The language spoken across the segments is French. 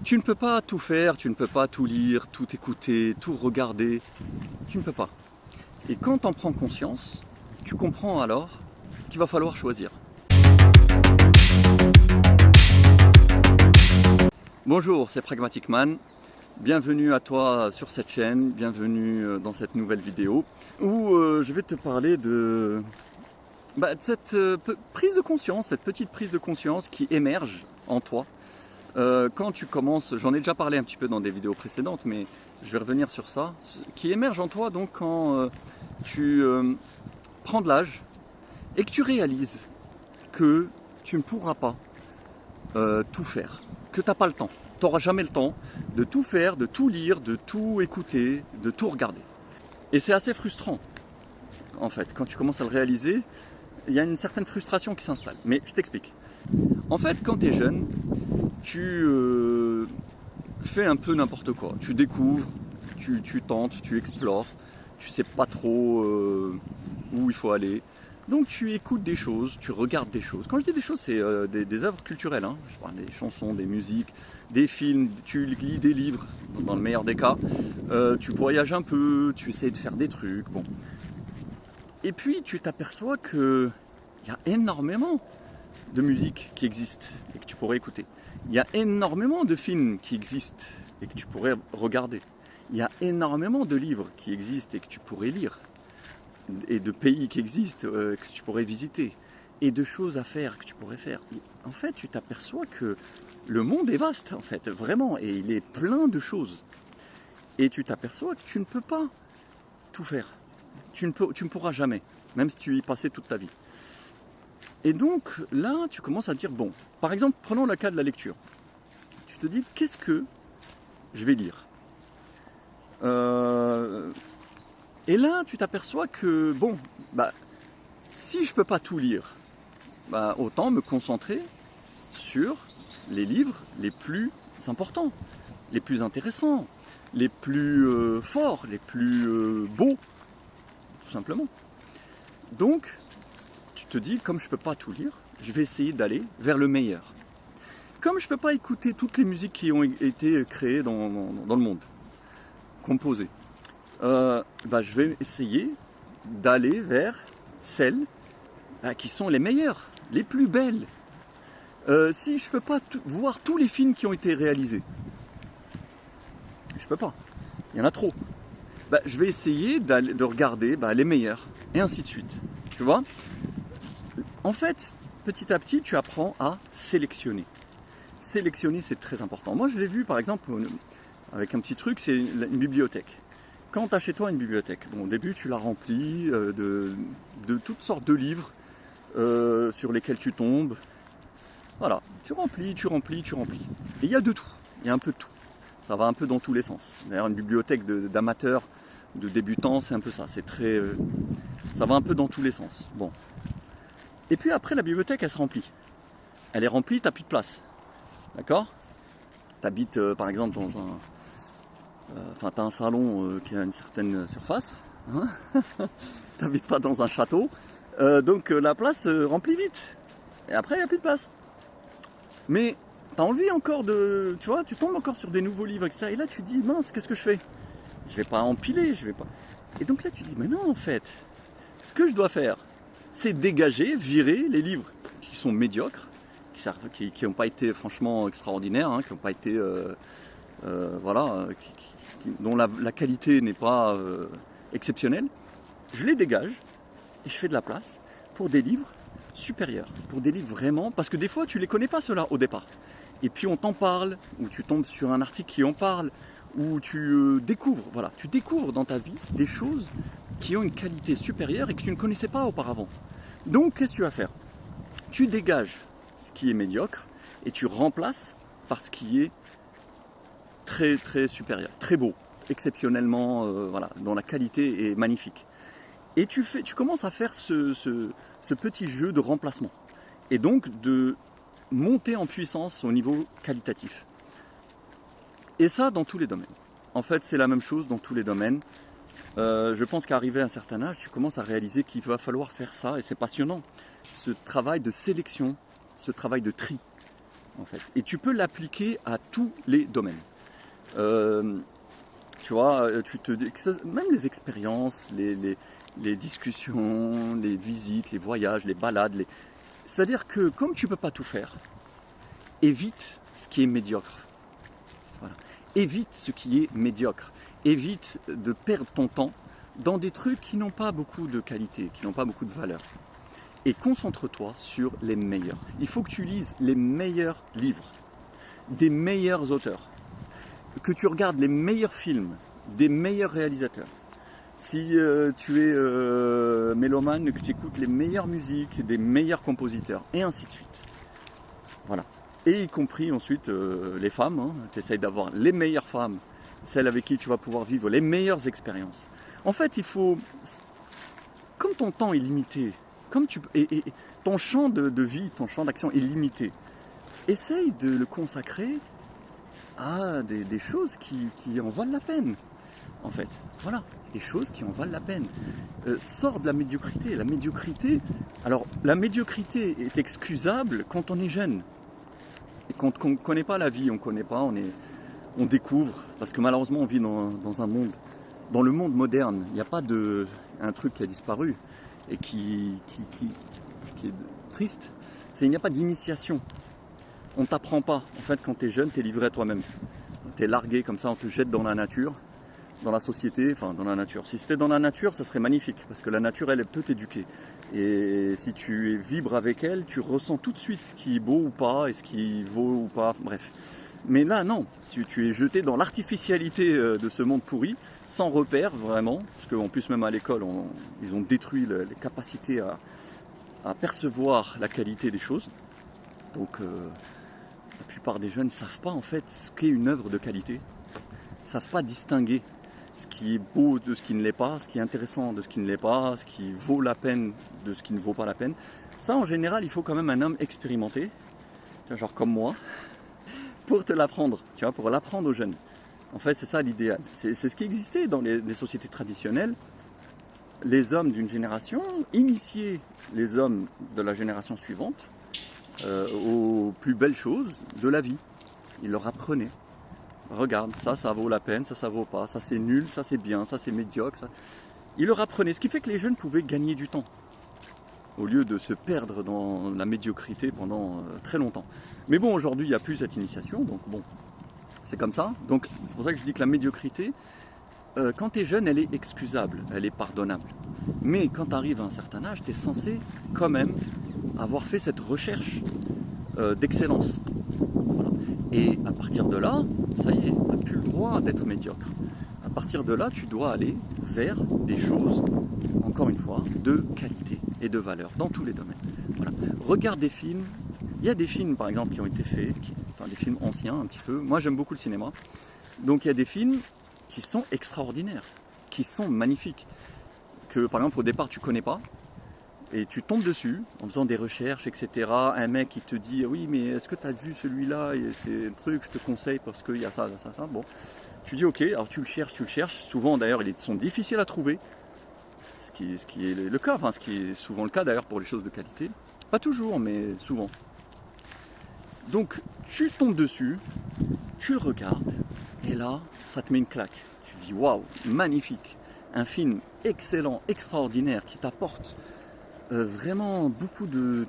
Tu ne peux pas tout faire, tu ne peux pas tout lire, tout écouter, tout regarder. Tu ne peux pas. Et quand tu en prends conscience, tu comprends alors qu'il va falloir choisir. Bonjour, c'est Pragmatic Man. Bienvenue à toi sur cette chaîne, bienvenue dans cette nouvelle vidéo où je vais te parler de cette prise de conscience, cette petite prise de conscience qui émerge en toi quand tu commences, j'en ai déjà parlé un petit peu dans des vidéos précédentes, mais je vais revenir sur ça, qui émerge en toi donc quand tu prends de l'âge et que tu réalises que tu ne pourras pas tout faire, que tu n'as pas le temps. Tu n'auras jamais le temps de tout faire, de tout lire, de tout écouter, de tout regarder. Et c'est assez frustrant, en fait. Quand tu commences à le réaliser, il y a une certaine frustration qui s'installe. Mais je t'explique. En fait, quand tu es jeune, tu fais un peu n'importe quoi. Tu découvres, tu tentes, tu explores, tu sais pas trop où il faut aller. Donc tu écoutes des choses, tu regardes des choses. Quand je dis des choses, c'est des œuvres culturelles. Hein. Je parle des chansons, des musiques, des films, tu lis des livres, dans le meilleur des cas. Tu voyages un peu, tu essaies de faire des trucs. Bon. Et puis tu t'aperçois qu'il y a énormément de musique qui existe et que tu pourrais écouter. Il y a énormément de films qui existent et que tu pourrais regarder. Il y a énormément de livres qui existent et que tu pourrais lire. Et de pays qui existent que tu pourrais visiter. Et de choses à faire que tu pourrais faire. Et en fait, tu t'aperçois que le monde est vaste, en fait, vraiment. Et il est plein de choses. Et tu t'aperçois que tu ne peux pas tout faire. Tu ne pourras jamais, même si tu y passais toute ta vie. Et donc là, tu commences à dire, bon, par exemple, prenons le cas de la lecture. Tu te dis, qu'est-ce que je vais lire ? Et là, tu t'aperçois que, bon, si je ne peux pas tout lire, autant me concentrer sur les livres les plus importants, les plus intéressants, les plus forts, les plus beaux, tout simplement. Donc, tu te dis, comme je ne peux pas tout lire, je vais essayer d'aller vers le meilleur. Comme je ne peux pas écouter toutes les musiques qui ont été créées dans le monde, composées, je vais essayer d'aller vers celles qui sont les meilleures, les plus belles. Si je ne peux pas voir tous les films qui ont été réalisés, je ne peux pas, il y en a trop. Je vais essayer de regarder les meilleurs, et ainsi de suite. Tu vois ? En fait, petit à petit, tu apprends à sélectionner. Sélectionner, c'est très important. Moi, je l'ai vu, par exemple, avec un petit truc, c'est une bibliothèque. Quand tu as chez toi une bibliothèque, au début, tu la remplis de toutes sortes de livres sur lesquels tu tombes. Voilà, tu remplis. Et il y a de tout, il y a un peu de tout. Ça va un peu dans tous les sens. D'ailleurs, une bibliothèque d'amateurs, de débutants, c'est un peu ça. C'est très, ça va un peu dans tous les sens. Bon. Et puis après, la bibliothèque, elle se remplit. Elle est remplie, tu n'as plus de place. D'accord ? Tu habites, par exemple, dans un... tu as un salon qui a une certaine surface. Hein. Tu n'habites pas dans un château. Donc la place se remplit vite. Et après, il n'y a plus de place. Mais tu as envie encore de... Tu vois, tu tombes encore sur des nouveaux livres, etc. Et là, tu te dis, mince, qu'est-ce que je fais ? Je ne vais pas empiler, je vais pas... Et donc là, tu te dis, mais non, en fait, ce que je dois faire, c'est dégager, virer les livres qui sont médiocres, qui n'ont pas été franchement extraordinaires, hein, qui n'ont pas été, dont la qualité n'est pas exceptionnelle. Je les dégage et je fais de la place pour des livres supérieurs, pour des livres vraiment, parce que des fois tu les connais pas ceux-là au départ. Et puis on t'en parle, ou tu tombes sur un article qui en parle, ou tu découvres dans ta vie des choses qui ont une qualité supérieure et que tu ne connaissais pas auparavant. Donc, qu'est-ce que tu vas faire ? Tu dégages ce qui est médiocre et tu remplaces par ce qui est très très supérieur, très beau, exceptionnellement, dont la qualité est magnifique. Et tu commences à faire ce petit jeu de remplacement et donc de monter en puissance au niveau qualitatif. Et ça, dans tous les domaines. En fait, c'est la même chose dans tous les domaines. Je pense qu'arrivé à un certain âge, tu commences à réaliser qu'il va falloir faire ça, et c'est passionnant. Ce travail de sélection, ce travail de tri. en fait. Et tu peux l'appliquer à tous les domaines. Tu vois, même les expériences, les discussions, les visites, les voyages, les balades. C'est-à-dire que comme tu ne peux pas tout faire, évite ce qui est médiocre. Voilà. Évite ce qui est médiocre. Évite de perdre ton temps dans des trucs qui n'ont pas beaucoup de qualité, qui n'ont pas beaucoup de valeur. Et concentre-toi sur les meilleurs. Il faut que tu lises les meilleurs livres, des meilleurs auteurs, que tu regardes les meilleurs films, des meilleurs réalisateurs. Si tu es mélomane, que tu écoutes les meilleures musiques, des meilleurs compositeurs, et ainsi de suite. Voilà. Et y compris ensuite les femmes, hein. Tu essayes d'avoir les meilleures femmes, celles avec qui tu vas pouvoir vivre les meilleures expériences. En fait, il faut, comme ton temps est limité, et ton champ de vie, ton champ d'action est limité, essaye de le consacrer à des choses qui en valent la peine, en fait. Voilà, des choses qui en valent la peine. Sors de la médiocrité. La médiocrité est excusable quand on est jeune. Et quand on ne connaît pas la vie, on connaît pas, on découvre, parce que malheureusement on vit dans un monde, dans le monde moderne, il n'y a pas un truc qui a disparu et qui est triste, il n'y a pas d'initiation. On ne t'apprend pas. En fait, quand tu es jeune, tu es livré à toi-même. Tu es largué comme ça, on te jette dans la nature, dans la société, enfin dans la nature. Si c'était dans la nature, ça serait magnifique, parce que la nature, elle peut t'éduquer. Et si tu vibres avec elle, tu ressens tout de suite ce qui est beau ou pas, et ce qui vaut ou pas, bref. Mais là, non, tu es jeté dans l'artificialité de ce monde pourri, sans repère, vraiment, parce qu'en plus, même à l'école, ils ont détruit les capacités à percevoir la qualité des choses. Donc, la plupart des jeunes ne savent pas, en fait, ce qu'est une œuvre de qualité. Ils ne savent pas distinguer ce qui est beau de ce qui ne l'est pas, ce qui est intéressant de ce qui ne l'est pas, ce qui vaut la peine de ce qui ne vaut pas la peine. Ça, en général, il faut quand même un homme expérimenté, genre comme moi, pour te l'apprendre, tu vois, pour l'apprendre aux jeunes. En fait, c'est ça l'idéal. C'est ce qui existait dans les sociétés traditionnelles. Les hommes d'une génération initiaient les hommes de la génération suivante aux plus belles choses de la vie. Ils leur apprenaient. Regarde, ça vaut la peine, ça vaut pas, ça c'est nul, ça c'est bien, ça c'est médiocre. Ça... Ils leur apprenaient, ce qui fait que les jeunes pouvaient gagner du temps, au lieu de se perdre dans la médiocrité pendant très longtemps. Mais bon, aujourd'hui, il n'y a plus cette initiation, donc bon, c'est comme ça. Donc c'est pour ça que je dis que la médiocrité, quand tu es jeune, elle est excusable, elle est pardonnable. Mais quand tu arrives à un certain âge, tu es censé quand même avoir fait cette recherche d'excellence. Voilà. Et à partir de là, ça y est, tu n'as plus le droit d'être médiocre. À partir de là, tu dois aller vers des choses, encore une fois, de qualité et de valeur dans tous les domaines. Voilà. Regarde des films. Il y a des films, par exemple, qui ont été faits, enfin des films anciens un petit peu. Moi, j'aime beaucoup le cinéma. Donc, il y a des films qui sont extraordinaires, qui sont magnifiques, que, par exemple, au départ, tu ne connais pas. Et tu tombes dessus en faisant des recherches, etc. Un mec qui te dit oui, mais est-ce que tu as vu celui-là? C'est un truc, je te conseille parce qu'il y a ça, ça, ça. Bon, tu dis ok, alors tu le cherches. Souvent d'ailleurs, ils sont difficiles à trouver, ce qui est le cas, enfin ce qui est souvent le cas d'ailleurs pour les choses de qualité. Pas toujours, mais souvent. Donc tu tombes dessus, tu le regardes, et là, ça te met une claque. Tu dis waouh, magnifique, un film excellent, extraordinaire, qui t'apporte vraiment beaucoup de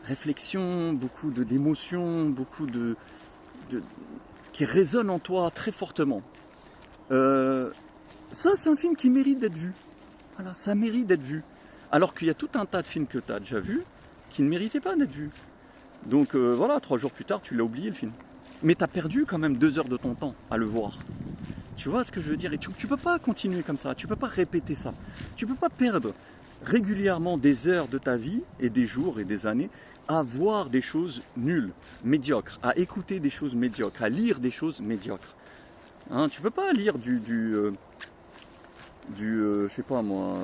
réflexion, beaucoup d'émotions, beaucoup qui résonnent en toi très fortement. Ça, c'est un film qui mérite d'être vu. Voilà, ça mérite d'être vu. Alors qu'il y a tout un tas de films que tu as déjà vus qui ne méritaient pas d'être vus. Donc voilà, 3 jours plus tard, tu l'as oublié le film. Mais tu as perdu quand même 2 heures de ton temps à le voir. Tu vois ce que je veux dire? Et tu ne peux pas continuer comme ça, tu ne peux pas répéter ça. Tu ne peux pas perdre régulièrement des heures de ta vie et des jours et des années à voir des choses nulles, médiocres, à écouter des choses médiocres, à lire des choses médiocres. Hein, tu peux pas lire je sais pas moi,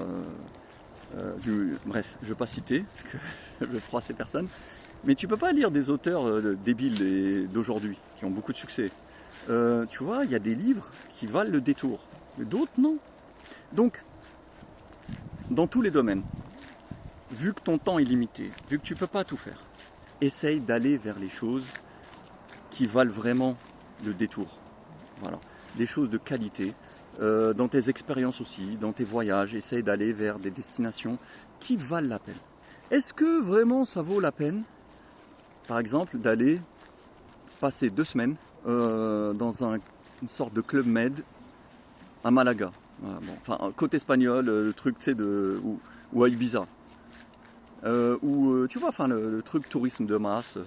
bref, je vais pas citer parce que je froisse ces personnes, mais tu peux pas lire des auteurs débiles d'aujourd'hui qui ont beaucoup de succès. Tu vois, il y a des livres qui valent le détour, mais d'autres non. Donc dans tous les domaines, vu que ton temps est limité, vu que tu ne peux pas tout faire, essaye d'aller vers les choses qui valent vraiment le détour. Voilà, des choses de qualité. Dans tes expériences aussi, dans tes voyages, essaye d'aller vers des destinations qui valent la peine. Est-ce que vraiment ça vaut la peine, par exemple, d'aller passer 2 semaines dans une sorte de club med à Malaga, voilà, bon, enfin côte espagnole, le truc tu sais ou à Ibiza, ou tu vois, enfin le truc tourisme de masse,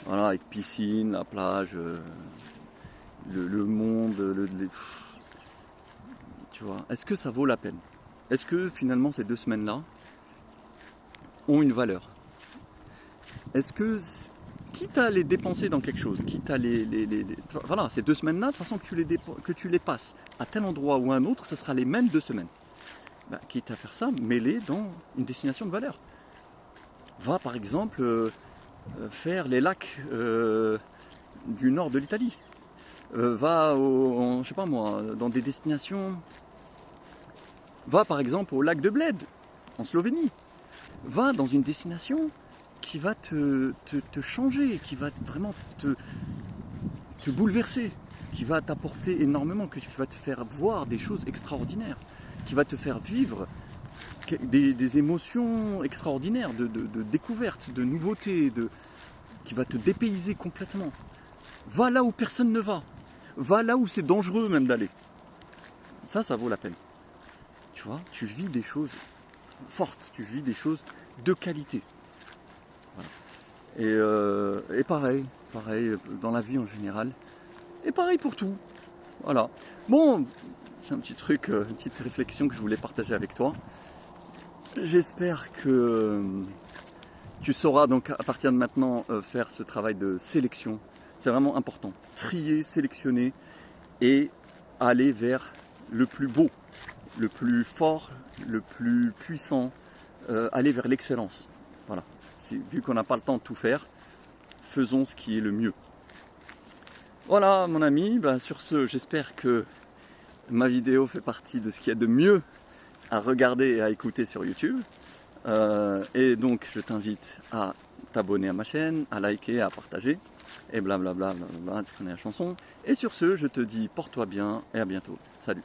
voilà, avec piscine, la plage, le monde, tu vois. Est-ce que ça vaut la peine? Est-ce que finalement ces 2 semaines-là ont une valeur? Est-ce que, quitte à les dépenser dans quelque chose, quitte à voilà, ces 2 semaines-là, de toute façon que tu les passes à tel endroit ou à un autre, ce sera les mêmes 2 semaines. Bah, quitte à faire ça, mets-les dans une destination de valeur. Va par exemple faire les lacs du nord de l'Italie. Va je sais pas moi, dans des destinations. Va par exemple au lac de Bled, en Slovénie. Va dans une destination qui va te changer, qui va vraiment te bouleverser, qui va t'apporter énormément, qui va te faire voir des choses extraordinaires, qui va te faire vivre des émotions extraordinaires, de découverte, de nouveauté, qui va te dépayser complètement. Va là où personne ne va. Va là où c'est dangereux même d'aller. Ça vaut la peine. Tu vois, tu vis des choses fortes, tu vis des choses de qualité. Voilà. Et pareil dans la vie en général. Et pareil pour tout. Voilà. Bon, c'est un petit truc, une petite réflexion que je voulais partager avec toi. J'espère que tu sauras donc à partir de maintenant faire ce travail de sélection. C'est vraiment important. Trier, sélectionner et aller vers le plus beau, le plus fort, le plus puissant, aller vers l'excellence. Voilà. Vu qu'on n'a pas le temps de tout faire, faisons ce qui est le mieux. Voilà mon ami, sur ce, j'espère que ma vidéo fait partie de ce qu'il y a de mieux à regarder et à écouter sur YouTube. Et donc je t'invite à t'abonner à ma chaîne, à liker, à partager, et blablabla, tu connais la chanson. Et sur ce, je te dis porte-toi bien et à bientôt. Salut.